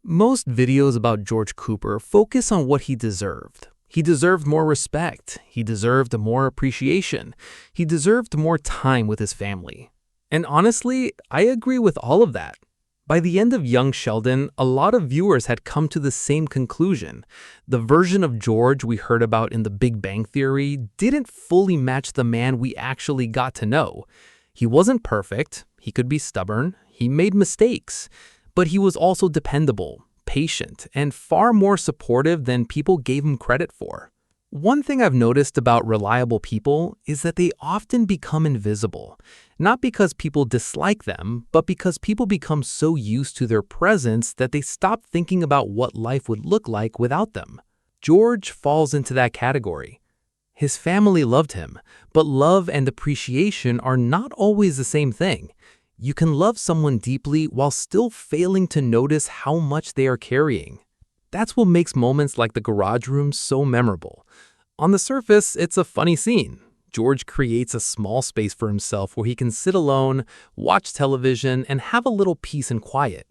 Most videos about George Cooper focus on what he deserved. He deserved more respect. He deserved more appreciation. He deserved more time with his family. And honestly, I agree with all of that. By the end of Young Sheldon, a lot of viewers had come to the same conclusion. The version of George we heard about in The Big Bang Theory didn't fully match the man we actually got to know. He wasn't perfect, he could be stubborn, he made mistakes, but he was also dependable, patient, and far more supportive than people gave him credit for. One thing I've noticed about reliable people is that they often become invisible, not because people dislike them, but because people become so used to their presence that they stop thinking about what life would look like without them. George falls into that category. His family loved him, but love and appreciation are not always the same thing. You can love someone deeply while still failing to notice how much they are carrying. That's what makes moments like the garage room so memorable. On the surface, it's a funny scene. George creates a small space for himself where he can sit alone, watch television, and have a little peace and quiet.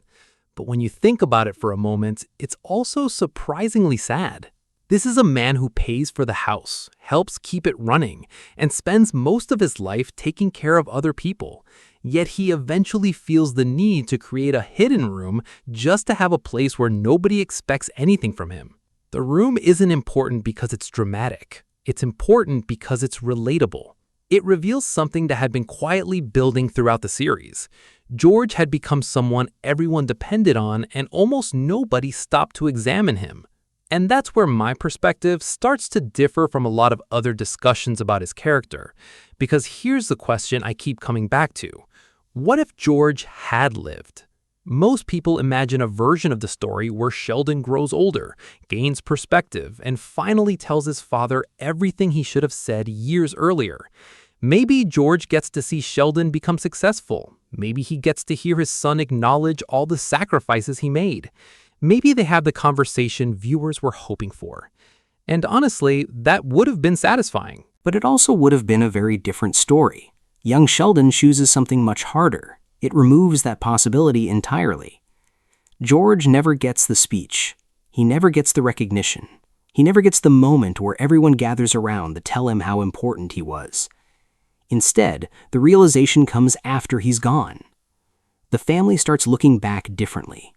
But when you think about it for a moment, it's also surprisingly sad. This is a man who pays for the house, helps keep it running, and spends most of his life taking care of other people. Yet he eventually feels the need to create a hidden room just to have a place where nobody expects anything from him. The room isn't important because it's dramatic. It's important because it's relatable. It reveals something that had been quietly building throughout the series. George had become someone everyone depended on, and almost nobody stopped to examine him. And that's where my perspective starts to differ from a lot of other discussions about his character. Because here's the question I keep coming back to. What if George had lived? Most people imagine a version of the story where Sheldon grows older, gains perspective, and finally tells his father everything he should have said years earlier. Maybe George gets to see Sheldon become successful. Maybe he gets to hear his son acknowledge all the sacrifices he made. Maybe they have the conversation viewers were hoping for. And honestly, that would have been satisfying. But it also would have been a very different story. Young Sheldon chooses something much harder. It removes that possibility entirely. George never gets the speech. He never gets the recognition. He never gets the moment where everyone gathers around to tell him how important he was. Instead, the realization comes after he's gone. The family starts looking back differently.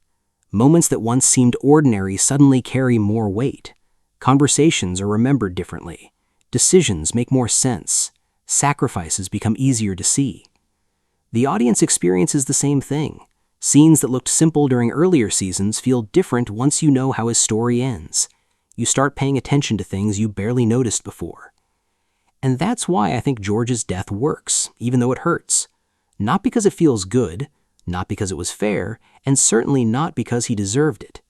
Moments that once seemed ordinary suddenly carry more weight. Conversations are remembered differently. Decisions make more sense. Sacrifices become easier to see. The audience experiences the same thing. Scenes that looked simple during earlier seasons feel different once you know how his story ends. You start paying attention to things you barely noticed before. And that's why I think George's death works, even though it hurts. Not because it feels good, not because it was fair, and certainly not because he deserved it.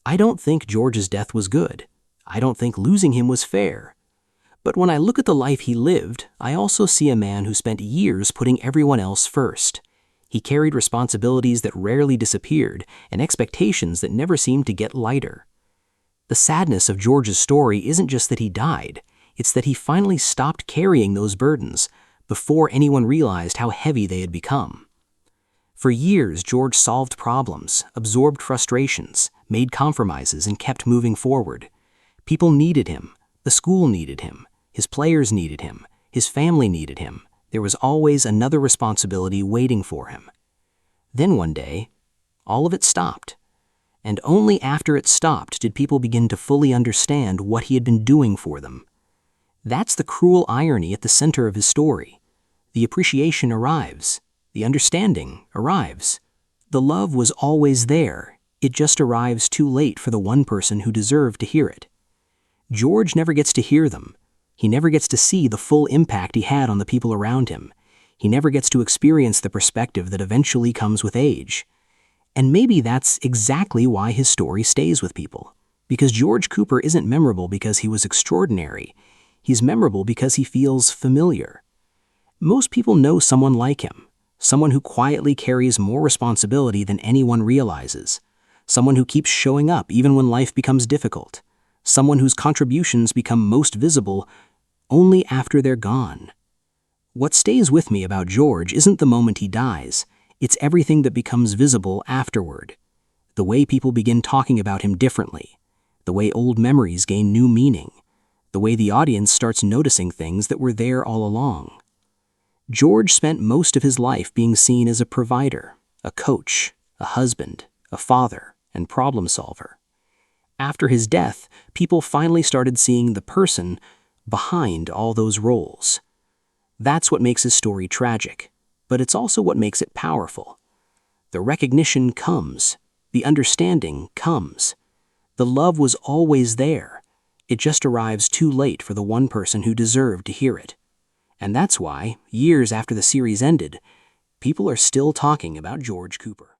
I don't think George's death was good. I don't think losing him was fair. But when I look at the life he lived, I also see a man who spent years putting everyone else first. He carried responsibilities that rarely disappeared and expectations that never seemed to get lighter. The sadness of George's story isn't just that he died, it's that he finally stopped carrying those burdens before anyone realized how heavy they had become. For years, George solved problems, absorbed frustrations, made compromises, and kept moving forward. People needed him. The school needed him. His players needed him. His family needed him. There was always another responsibility waiting for him. Then one day, all of it stopped. And only after it stopped did people begin to fully understand what he had been doing for them. That's the cruel irony at the center of his story. The appreciation arrives. The understanding arrives. The love was always there. It just arrives too late for the one person who deserved to hear it. George never gets to hear them. He never gets to see the full impact he had on the people around him. He never gets to experience the perspective that eventually comes with age. And maybe that's exactly why his story stays with people. Because George Cooper isn't memorable because he was extraordinary. He's memorable because he feels familiar. Most people know someone like him. Someone who quietly carries more responsibility than anyone realizes. Someone who keeps showing up even when life becomes difficult. Someone whose contributions become most visible only after they're gone. What stays with me about George isn't the moment he dies, it's everything that becomes visible afterward. The way people begin talking about him differently. The way old memories gain new meaning. The way the audience starts noticing things that were there all along. George spent most of his life being seen as a provider, a coach, a husband, a father, and problem solver. After his death, people finally started seeing the person behind all those roles. That's what makes his story tragic, but it's also what makes it powerful. The recognition comes. The understanding comes. The love was always there. It just arrives too late for the one person who deserved to hear it. And that's why, years after the series ended, people are still talking about George Cooper.